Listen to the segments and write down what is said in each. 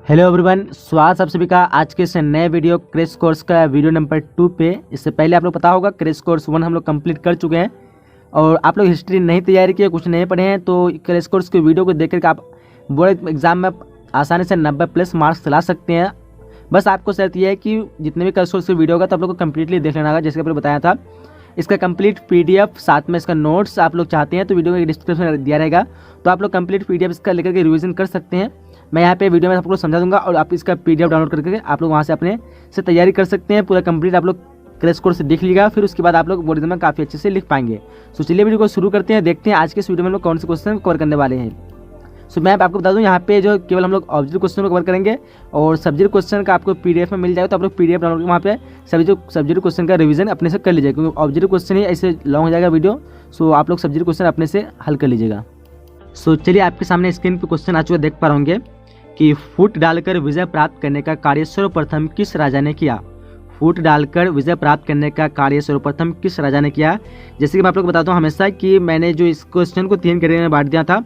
Hello everyone, स्वागत आप सभी का आज के इस नए वीडियो क्रैश कोर्स का वीडियो नंबर 2 पे। इससे पहले आप लोग पता होगा क्रैश कोर्स 1 हम लोग कंप्लीट कर चुके हैं और आप लोग हिस्ट्री नहीं तैयारी किए, कुछ नहीं पढ़े हैं, तो क्रैश कोर्स के वीडियो को देख करके आप बोर्ड एग्जाम में आसानी से 90+ मार्क्स ला सकते हैं। बस आपको शर्त यह है कि जितने भी क्रैश कोर्स के वीडियो होगा तो आप लोग को कम्प्लीटली देख लेना होगा। जैसे आपने बताया था, इसका कंप्लीट PDF साथ में इसका नोट्स आप लोग चाहते हैं तो वीडियो के डिस्क्रिप्शन में दिया रहेगा, तो आप लोग कंप्लीट PDF इसका लेकर के रिवीजन कर सकते हैं। मैं यहाँ पे वीडियो में आपको समझा दूंगा और आप इसका PDF डाउनलोड करके आप लोग वहाँ से अपने से तैयारी कर सकते हैं। पूरा कंप्लीट आप लोग क्रैश कोर्स देख लीजिएगा, फिर उसके बाद आप लोग बोर्ड एग्जाम में काफ़ी अच्छे से लिख पाएंगे। सो चलिए वीडियो को शुरू करते हैं, देखते हैं आज के इस वीडियो में हम लोग कौन से क्वेश्चन कवर करने वाले हैं। सो मैं आपको बता दूं, यहाँ पे जो केवल हम लोग ऑब्जेक्टिव क्वेश्चन को कवर करेंगे और सब्जेक्ट क्वेश्चन का आपको PDF में मिल जाएगा, तो आप लोग PDF डाउनलोड वहाँ पे सब्जेक्ट क्वेश्चन का रिवीजन अपने से कर लीजिएगा, क्योंकि ऑब्जेक्टिव क्वेश्चन ही ऐसे लॉन्ग हो जाएगा वीडियो। सो आप लोग सब्जेक्ट क्वेश्चन अपने से हल कर लीजिएगा। सो चलिए आपके सामने स्क्रीन पर क्वेश्चन आ चुका देख पा रहे होंगे कि फूट डालकर विजय प्राप्त करने का कार्य सर्वप्रथम किस राजा ने किया। फूट डालकर विजय प्राप्त करने का कार्य सर्वप्रथम किस राजा ने किया। जैसे कि मैं आप लोग को बताता हूँ हमेशा कि मैंने जो इस क्वेश्चन को 3 कैटेगरी में बांट दिया था।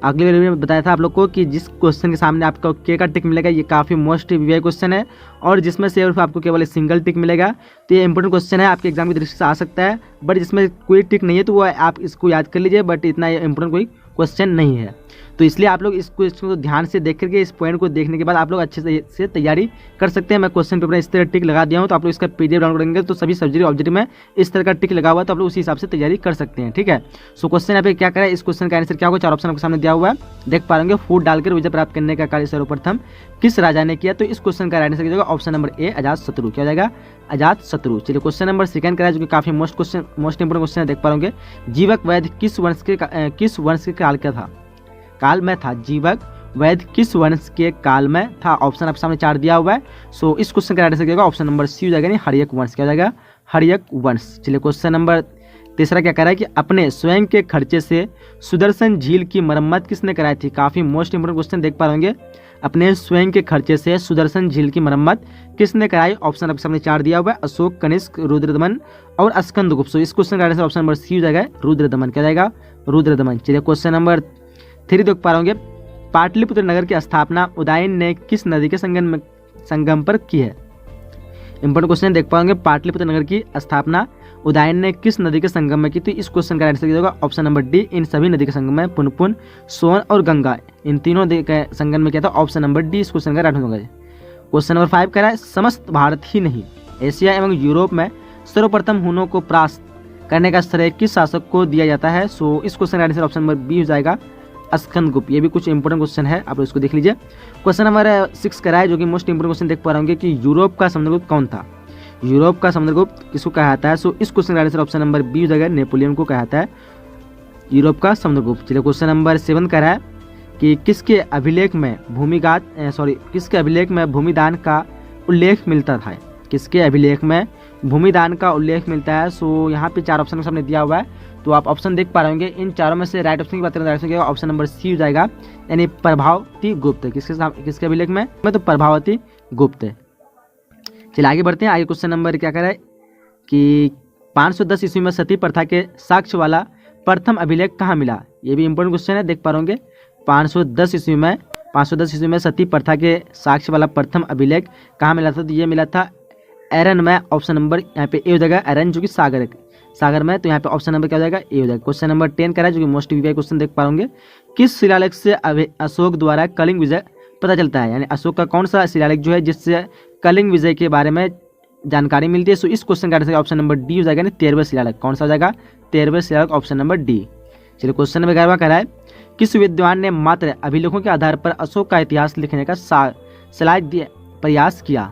अगले वीडियो में बताया था आप लोग को कि जिस क्वेश्चन के सामने आपको के का टिक मिलेगा ये काफ़ी मोस्ट वीआई क्वेश्चन है, और जिसमें सिर्फ आपको केवल सिंगल टिक मिलेगा तो ये इंपॉर्टेंट क्वेश्चन है, आपके एग्जाम की दृष्टि से आ सकता है। बट जिसमें कोई टिक नहीं है तो वो आप इसको याद कर लीजिए, बट इतना इंपॉर्टेंट कोई क्वेश्चन नहीं है। तो इसलिए आप लोग इस क्वेश्चन को ध्यान से देख करके इस पॉइंट को देखने के बाद आप लोग अच्छे से तैयारी कर सकते हैं। मैं क्वेश्चन पेपर में इस तरह टिक लगा दिया हूँ, तो आप लोग इसका PDF डाउनलोड करेंगे तो सभी सब्जेक्ट ऑब्जेक्ट में इस तरह का टिक लगा हुआ है, तो आप लोग उसी हिसाब से तैयारी कर सकते हैं। ठीक है, सो क्वेश्चन यहाँ पे क्या करें, इस क्वेश्चन का आंसर क्या होगा, 4 ऑप्शन आपके सामने दिया हुआ है, देख पाएंगे। फूट डालकर विजय प्राप्त करने का कार्य सर्वप्रथम किस राजा ने किया, तो इस क्वेश्चन का आंसर क्या होगा, ऑप्शन नंबर A अजातशत्रु। क्या हो जाएगा, अजातशत्रु। चलिए क्वेश्चन नंबर 2 करा, जो कि काफी मोस्ट इंपोर्टेंट क्वेश्चन है, देख पाएंगे। जीवक वैद्य किस वंश के काल का था, काल में था। जीवक वैद्य किस वंश के काल में था, ऑप्शन आपके सामने 4 दिया हुआ है। सो इस क्वेश्चन का आंसर क्या होगा, ऑप्शन नंबर C हो जाएगा, यानी हर्यक वंश। क्या हो जाएगा, हर्यक वंश। चलिए क्वेश्चन नंबर 3 क्या कह रहा है कि अपने स्वयं के खर्चे से सुदर्शन झील की मरम्मत किसने कराई थी। काफी मोस्ट इंपोर्टेंट क्वेश्चन देख पा रहे होंगे, अपने स्वयं के खर्चे से सुदर्शन झील की मरम्मत किसने कराई, ऑप्शन आपके सामने 4 दिया हुआ है, अशोक, कनिष्क, रुद्रदमन और स्कंदगुप्त। सो इस क्वेश्चन का आंसर ऑप्शन नंबर C हो जाएगा, रुद्रदमन। क्या जाएगा, रुद्रदमन। चलिए क्वेश्चन नंबर 3 देख पा रहे होंगे, पाटलिपुत्र नगर की स्थापना उदयन ने किस नदी के संगम पर की है। इंपोर्टेंट क्वेश्चन देख पाएंगे, पाटलिपुत्र नगर की स्थापना उदयन ने किस नदी के संगम में की, तो इस क्वेश्चन का आंसर होगा ऑप्शन नंबर D, इन सभी नदी के संगम में पुनपुन, सोन और गंगा, इन तीनों नदी के संगम में किया था, ऑप्शन नंबर D इस क्वेश्चन का राइट होगा। क्वेश्चन नंबर 5 कह रहा है, समस्त भारत ही नहीं एशिया एवं यूरोप में सर्वप्रथम हुनों को परास्त करने का श्रेय किस शासक को दिया जाता है। सो इस क्वेश्चन का आंसर ऑप्शन नंबर B हो जाएगा, स्कंदगुप्त। ये भी कुछ इंपोर्टेंट क्वेश्चन है, आप इसको देख लीजिए। क्वेश्चन नंबर 6 करा है, जो कि मोस्ट इंपोर्टेंट क्वेश्चन देख पा रहे होंगे कि यूरोप का समुद्रगुप्त कौन था। यूरोप का समुद्रगुप्त किसको कहा जाता है। सो इस क्वेश्चन का आंसर ऑप्शन नंबर B हो जाएगा, नेपोलियन को कहा जाता है यूरोप का समुद्रगुप्त। चलिए क्वेश्चन नंबर 7 कह रहा है कि किसके अभिलेख में भूमिदान का उल्लेख मिलता था। किसके अभिलेख में भूमिदान का उल्लेख मिलता है। सो यहाँ पे 4 ऑप्शन सामने दिया हुआ है, तो आप ऑप्शन देख पा रहे होंगे। इन चारों में से राइट ऑप्शन की बात करें तो ऑप्शन नंबर C हो जाएगा, यानी प्रभावती गुप्त। किसके अभिलेख में तो प्रभावती गुप्त। चलिए आगे बढ़ते हैं। आगे क्वेश्चन नंबर क्या कह रहा है कि 510 ईस्वी में सती प्रथा के साक्ष्य वाला प्रथम अभिलेख कहाँ मिला। ये भी इंपोर्टेंट क्वेश्चन है, देख पा रहे होंगे। 510 ईस्वी में सती प्रथा के साक्ष्य वाला प्रथम अभिलेख कहाँ मिला था, तो ये मिला था एरन में। ऑप्शन नंबर यहाँ पे A हो जाएगा, एरन जो कि सागर में, तो यहाँ पे ऑप्शन नंबर क्या हो जाएगा, A हो जाएगा। क्वेश्चन नंबर 10 कह रहा है, जो कि मोस्ट वीआई क्वेश्चन देख पा होंगे, किस शिलालेख से अशोक द्वारा कलिंग विजय पता चलता है। यानी अशोक का कौन सा शिलालेख जो है जिससे कलिंग विजय के बारे में जानकारी मिलती है। सो इस क्वेश्चन का आंसर ऑप्शन नंबर D हो जाएगा, यानी 13वें शिलालेख। कौन सा हो जाएगा, 13वें शिलालेख, ऑप्शन नंबर D। चलिए क्वेश्चन नंबर 11 कह रहा है, किस विद्वान ने मात्र अभिलेखों के आधार पर अशोक का इतिहास लिखने का श्लाघ्य प्रयास किया।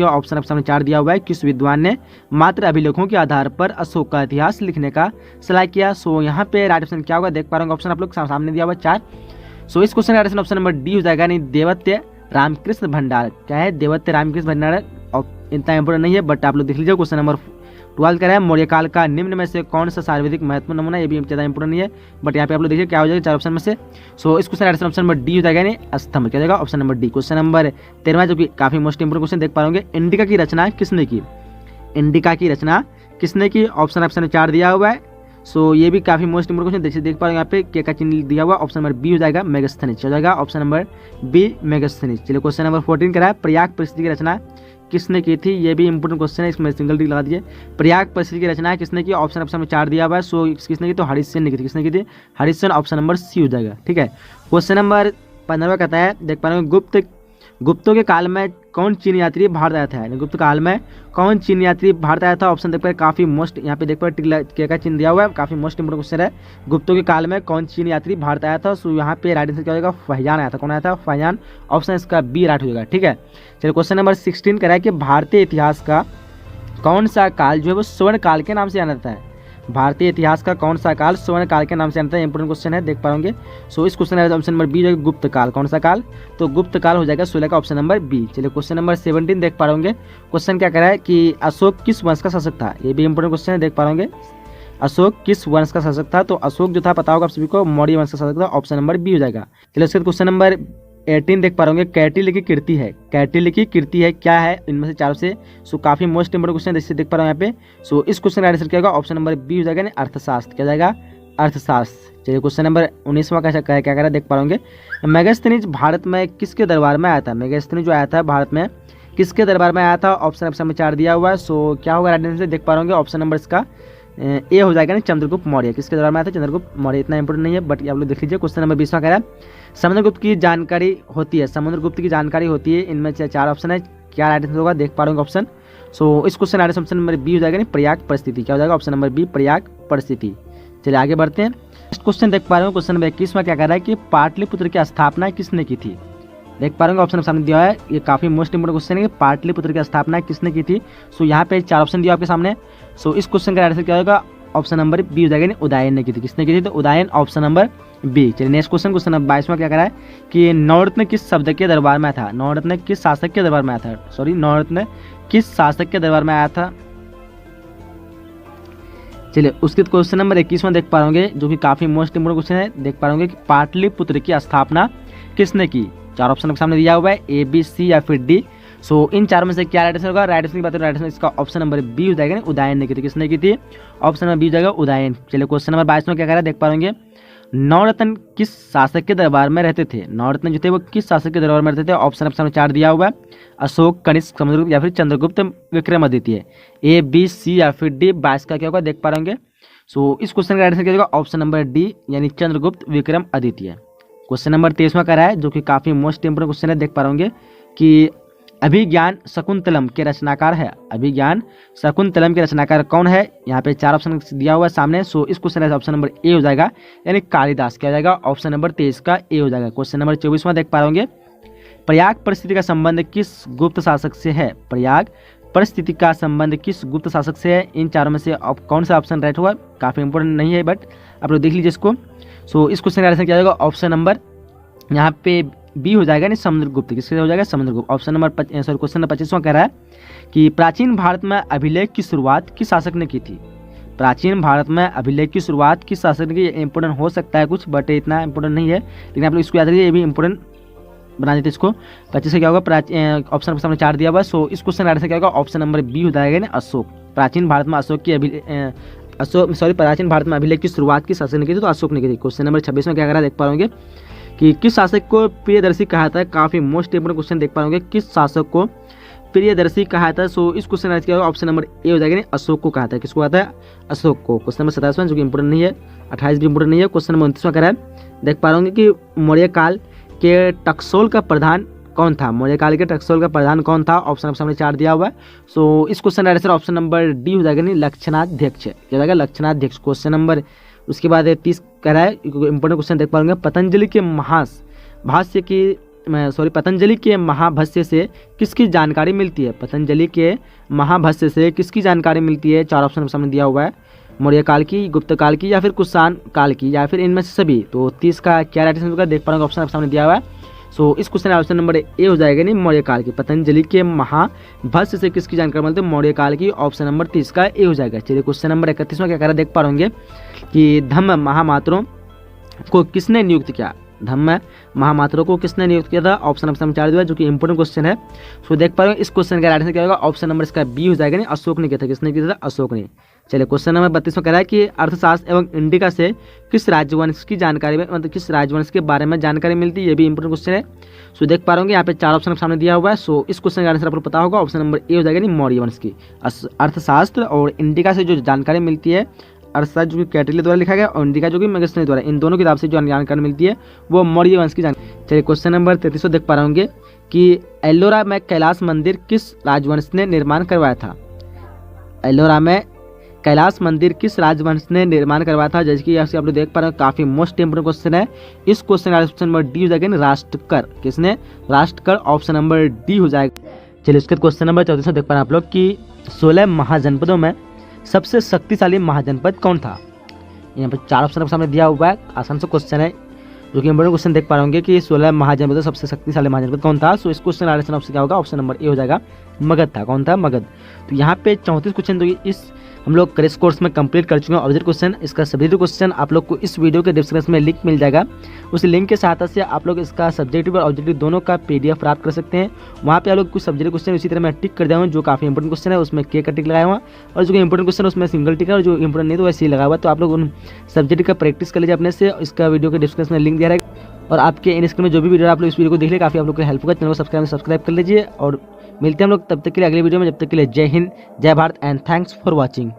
ऑप्शन आपके सामने 4 दिया हुआ है, किस विद्वान ने मात्र अभिलेखों के आधार पर अशोक का इतिहास लिखने का सलाह किया। सो यहाँ पे राइट ऑप्शन क्या होगा, देख पा रहे होंगे, ऑप्शन आप लोग सामने दिया हुआ है 4। सो इस क्वेश्चन का ऑप्शन नंबर D हो जाएगा, यानी देवत्य रामकृष्ण भंडार। क्या है, देवत्य रामकृष्ण भंडार। इतना इंपोर्टेंट नहीं है, बट आप लोग देख लीजिए। क्वेश्चन नंबर 12 कह रहा है, मौर्य काल का निम्न में से कौन सा सर्वाधिक महत्वपूर्ण नमूना। ये भी ज़्यादा इंपोर्टेंट नहीं है, बट यहाँ पे आप लोग देखिए क्या हो जाएगा 4 ऑप्शन में से। सो इस क्वेश्चन का ऑप्शन नंबर D हो जाएगा, यानी स्तंभ। क्या जाएगा, option number D। Question number 13 जो कि काफी मोस्ट इंपोर्टेंट क्वेश्चन देख पा होंगे, इंडिका की रचना किसने की। इंडिका की रचना किसने की, ऑप्शन आपके सामने 4 दिया हुआ है। सो ये भी काफी मोस्ट इंपोर्टेंट क्वेश्चन, जैसे देख पा रहे हैं यहाँ पे के का चिन्ह दिया हुआ, ऑप्शन नंबर बी हो जाएगा मेगास्थनीज, हो जाएगा ऑप्शन नंबर बी मेगास्थनीज। चलिए क्वेश्चन नंबर 14 करा है, प्रयाग परिस्थिति की रचना किसने की थी, ये भी इंपोर्टेंट क्वेश्चन है, इसमें सिंगल टिक लगा दीजिए। प्रयाग परिस्थिति की रचना किसने की, ऑप्शन नंबर 4 दिया हुआ है, सो किसने की, तो हरिश्चंद्र ने की थी, किसने की थी, हरिश्चंद्र, ऑप्शन नंबर सी हो जाएगा। ठीक है, क्वेश्चन नंबर 15 कहता है, देख पा रहे हैं गुप्तों के काल में कौन चीन यात्री भारत आया था, गुप्त काल में कौन चीन यात्री भारत आया था, ऑप्शन देख पा रहे काफी मोस्ट, यहाँ पे देख पा रहे टिक का चिन्ह दिया हुआ है, काफी मोस्ट इंपोर्टेंट क्वेश्चन है, गुप्तों के काल में कौन चीन यात्री भारत आया था, सो यहाँ पे राइट आंसर क्या होगा, फहियान आया था, कौन आया था, फहियान, ऑप्शन इसका बी राइट हो जाएगा। ठीक है, चलिए क्वेश्चन नंबर 16 करा है कि भारतीय इतिहास का कौन सा काल जो है वो स्वर्ण काल के नाम से जाना जाता है, भारतीय इतिहास का कौन सा काल स्वर्ण काल के नाम से जानता है, इंपोर्टेंट क्वेश्चन है, देख पाओगे। सो इस क्वेश्चन का ऑप्शन नंबर बी जो गुप्त काल, कौन सा काल, तो गुप्त काल हो जाएगा 16 का ऑप्शन नंबर बी। चलिए क्वेश्चन नंबर 17 देख पाओगे, क्वेश्चन क्या करा है कि अशोक किस वंश का शासक था, ये भी इंपोर्टेंट क्वेश्चन है, देख पाओगे अशोक किस वंश का शासक था, तो अशोक जो था पता होगा आप सभी को मौर्य वंश का शासक था, ऑप्शन नंबर बी हो जाएगा। चलिए उसके बाद क्वेश्चन नंबर 18 देख पा रहे कैटिल की कीर्ति है, कैटिल की कीर्ति है क्या है इनमें से चारों से, सो काफी मोस्ट इंपोर्टेंट क्वेश्चन है, जैसे देख पा रहे हैं यहाँ पे। सो इस क्वेश्चन का आंसर क्या होगा, ऑप्शन नंबर बी हो जाएगा, अर्थशास्त्र, क्या जाएगा, अर्थशास्त्र। चलिए क्वेश्चन नंबर 19वां क्या कर रहा है, देख पा रहे मेगास्थनीज भारत में किसके दरबार में आया था, मेगास्थनीज जो आया था भारत में किसके दरबार में आया था, ऑप्शन नंबर 4 दिया हुआ है, सो क्या होगा राइट आंसर, देख पा रहे ऑप्शन नंबर इसका ए हो जाएगा, चंद्रगुप्त मौर्य, किसके दरबार में आया था, चंद्रगुप्त मौर्य, इतना इंपोर्टेंट नहीं है बट आप लोग देख लीजिए। क्वेश्चन नंबर 20वां कह रहा है समुद्रगुप्त की जानकारी होती है, समुद्रगुप्त की जानकारी होती है, इनमें से 4 ऑप्शन है, क्या राइट आंसर होगा, देख पा रहे ऑप्शन। सो इस question right option number B हो जाएगा, प्रयाग परिस्थिति, क्या हो जाएगा, ऑप्शन नंबर बी प्रयाग परिस्थिति। चलिए आगे बढ़ते हैं, नेक्स्ट क्वेश्चन देख पा रहे हो, क्वेश्चन नंबर 21 में क्या कह रहा है कि पाटलिपुत्र की स्थापना किसने की थी, देख पा रहे ऑप्शन सामने दिया है, ये काफी मोस्ट इंपोर्टेंट क्वेश्चन है कि पाटलिपुत्र की स्थापना किसने की थी। सो यहाँ पे 4 ऑप्शन दिया आपके सामने, सो इस क्वेश्चन का आंसर क्या होगा, ऑप्शन नंबर बी हो जाएगा, उदयन ने की थी, किसने की थी, तो उदयन, ऑप्शन नंबर बी। चलिए नेक्स्ट क्वेश्चन, क्वेश्चन नंबर 22वां क्या कह रहा है कि नवरत्न किस शब्द के दरबार में आया था, नवरत्न किस शासक के दरबार में आया था, सॉरी नवरत्न किस शासक के दरबार में आया था। चलिए उसके क्वेश्चन नंबर 21वां देख पा रहे जो कि काफी मोस्ट इंपोर्टेंट क्वेश्चन है, देख पा रहे कि पाटलिपुत्र की स्थापना किसने की, 4 ऑप्शन के सामने दिया हुआ है, ए बी सी या फिर डी। सो इन 4 में से क्या राइट आंसर होगा, राइट आंसर की बात करें, राइट आंसर इसका ऑप्शन नंबर बी हो जाएगा, उदयन ने की थी, किसने की थी, ऑप्शन नंबर बी हो जाएगा उदयन। चलिए क्वेश्चन नंबर 22 में क्या कह रहा है, देख पा रहे नवरत्न किस शासक के दरबार में रहते थे, नवरत्न जो थे वो किस शासक के दरबार में रहते थे, ऑप्शन नंबर 4 दिया हुआ है, अशोक, कनिष्क, समुद्रगुप्त या फिर Chandragupta Vikramaditya, A B C या फिर डी। 22 का क्या होगा, देख पा रहे सो इस क्वेश्चन का राइट आंसर क्या होगा, ऑप्शन नंबर डी यानी चंद्रगुप्त विक्रमादित्य। क्वेश्चन नंबर 23वां का रहा है जो कि काफी मोस्ट इंपोर्टेंट क्वेश्चन है, देख पा रहे कि अभिज्ञान शकुंतलम के रचनाकार है, अभिज्ञान शकुंतलम के रचनाकार कौन है, यहाँ पे 4 ऑप्शन दिया हुआ है सामने। सो इस क्वेश्चन का ऑप्शन नंबर ए हो जाएगा यानी कालिदास, क्या हो जाएगा, ऑप्शन नंबर 23 का ए हो जाएगा। क्वेश्चन नंबर 24वां देख पा रहे होंगे, प्रयाग परिस्थिति का संबंध किस गुप्त शासक से है, प्रयाग परिस्थिति का संबंध किस गुप्त शासक से है, इन 4 में से कौन सा ऑप्शन राइट होगा, काफी इंपोर्टेंट नहीं है बट आप लोग देख लीजिए इसको। सो इस क्वेश्चन का आंसर क्या होगा, ऑप्शन नंबर यहाँ पे बी हो जाएगा नहीं समुद्रगुप्त, किसके हो जाएगा, Samudragupta. Option number question number 25वां कह रहा है कि प्राचीन भारत में अभिलेख की शुरुआत किस शासक ने की थी, प्राचीन भारत में अभिलेख की शुरुआत किस शासक ने की, इंपोर्टेंट हो सकता है कुछ बट इतना इंपोर्टेंट नहीं है, लेकिन आप लोग इसको याद रखिए, ये भी इंपोर्टेंट बना देते इसको। 25 से क्या होगा, ऑप्शन नंबर सामने 4 दिया हुआ है। सो इस क्वेश्चन का आंसर क्या होगा, ऑप्शन नंबर बी हो जाएगा ना अशोक, प्राचीन भारत में अशोक की प्राचीन भारत में अभिलेख की शुरुआत किस शासक ने की थी, तो अशोक ने की थी। क्वेश्चन नंबर 26 में क्या करा देख पा रहे कि किस शासक को प्रियदर्शी कहा था, काफी मोस्ट इंपोर्टेंट क्वेश्चन देख पा रहे किस शासक को प्रियदर्शी कहा था। सो इस क्वेश्चन का क्या होगा, ऑप्शन नंबर ए हो जाएगा, अशोक को कहा था, किसको कहा था, अशोक को। क्वेश्चन नंबर 27 जो कि इंपोर्टेंट नहीं है, 28 भी इंपोर्टेंट नहीं है। क्वेश्चन नंबर 29वां करा है, देख पा रहे कि मौर्य काल के टकसोल का प्रधान कौन था, मौर्य काल के टकसोल का प्रधान कौन था, ऑप्शन नंबर सामने 4 दिया हुआ है। सो इस क्वेश्चन का आंसर ऑप्शन नंबर डी हो जाएगा, नहीं लक्षणाध्यक्ष, क्या जाएगा, लक्षणाध्यक्ष। क्वेश्चन नंबर उसके बाद 30 कह रहा है, इंपोर्टेंट क्वेश्चन देख पाएंगे, पतंजलि के महाभाष्य से किसकी जानकारी मिलती है, पतंजलि के महाभाष्य से किसकी जानकारी मिलती है। 4 ऑप्शन सामने दिया हुआ है, मौर्य काल की, गुप्त काल की या फिर कुषाण काल की या फिर इनमें से सभी। तो 30 का क्या राइट आंसर होगा, देख पाएंगे ऑप्शन सामने दिया हुआ है। सो इस क्वेश्चन ऑप्शन नंबर ए हो जाएगा, नहीं मौर्य काल की, पतंजलि के महाभाष्य से किसकी जानकारी मिलती है, मौर्य काल की, ऑप्शन नंबर 30 का ए हो जाएगा। चलिए क्वेश्चन नंबर 31वां क्या कह रहा है, देख पा रहे होंगे कि धम्म महामात्रों को किसने नियुक्त किया, धम्म महामात्रों को किसने नियुक्त किया था? ऑप्शन नंबर 4 दिया, जो कि इंपोर्टेंट क्वेश्चन है। सो देख पा रहे हो इस क्वेश्चन का राइट आंसर क्या होगा? ऑप्शन नंबर इसका बी हो जाएगा। नहीं, अशोक ने किया था। किसने किया था? अशोक ने। चलिए क्वेश्चन नंबर 32 में कह रहा है कि अर्थशास्त्र एवं इंडिका से किस राजवंश की जानकारी में, मतलब किस राजवंश के बारे में जानकारी मिलती है? ये भी इंपोर्टेंट क्वेश्चन है। सो देख पा रहे होंगे यहाँ पे 4 ऑप्शन सामने दिया हुआ है। सो इस क्वेश्चन का आंसर आपको पता होगा, ऑप्शन नंबर ए हो जाएगा। नहीं, मौर्य वंश की अर्थशास्त्र और इंडिका से जो जानकारी मिलती है, अर्थशास्त्र जो कि कैटली द्वारा लिखा गया और इंडिका जो कि मैगस्टनी द्वारा, इन दोनों किताब से जो जानकारी मिलती है वो मौर्य वंश की जानकारी। चलिए क्वेश्चन नंबर 33 देख पा रहे होंगे कि एलोरा में कैलाश मंदिर किस राजवंश ने निर्माण करवाया था? एलोरा में कैलाश मंदिर किस राजवंश ने निर्माण करवाया था? जैसे कि यहाँ से आप लोग देख पा रहे हैं, काफी मोस्ट इंपोर्टेंट क्वेश्चन है। इस क्वेश्चन का ऑप्शन नंबर डी हो जाएगा। राष्ट्रकर। किसने? राष्ट्रकर। ऑप्शन नंबर डी हो जाएगा। चलिए उसके क्वेश्चन नंबर 34 देख पा रहे हैं आप लोग कि 16 महाजनपदों में सबसे शक्तिशाली महाजनपद कौन था? यहाँ पर 4 ऑप्शन सामने दिया हुआ है। आसान से क्वेश्चन है, जो कि इंपोर्टेंट क्वेश्चन देख पा रहे होंगे कि 16 महाजनपदों सबसे शक्तिशाली महाजनपद कौन था? सो इस क्वेश्चन का ऑप्शन क्या होगा? ऑप्शन नंबर ए हो जाएगा। मगध था। कौन था? मगध। तो यहाँ पे 34 क्वेश्चन तो इस हम लोग क्रैश कोर्स में कंप्लीट कर चुके हैं। ऑब्जेक्टिव क्वेश्चन, इसका सब्जेक्टिव क्वेश्चन आप लोग को इस वीडियो के डिस्क्रिप्शन में लिंक मिल जाएगा। उस लिंक के सहायता से आप लोग इसका सब्जेक्टिव और ऑब्जेक्टिव दोनों का PDF प्राप्त कर सकते हैं। वहाँ पे आप लोग कुछ सब्जेक्टिव क्वेश्चन इसी तरह मैं टिक कर दिया हूँ, जो काफी इंपोर्टेंट क्वेश्चन है उसमें के का टिक लगाया हुआ, और जो इंपोर्टेंट क्वेश्चन है उसमें सिंगल टिक है, और जो इंपोर्टेंट नहीं तो वैसे ही लगा हुआ। तो आप लोग उन सब्जेक्ट का प्रैक्टिस कर लीजिए अपने से। इसका वीडियो के डिस्क्रिप्शन में लिंक दिया रहेगा, और आपके इन स्क्रीन में जो भी वीडियो आप लोग इस वीडियो को देख ले, काफी आप लोग को हेल्प होगा। चैनल को सब्सक्राइब कर लीजिए, और मिलते हैं हम लोग तब तक के लिए अगले वीडियो में। जब तक के लिए जय हिंद, जय Bharat and thanks for watching.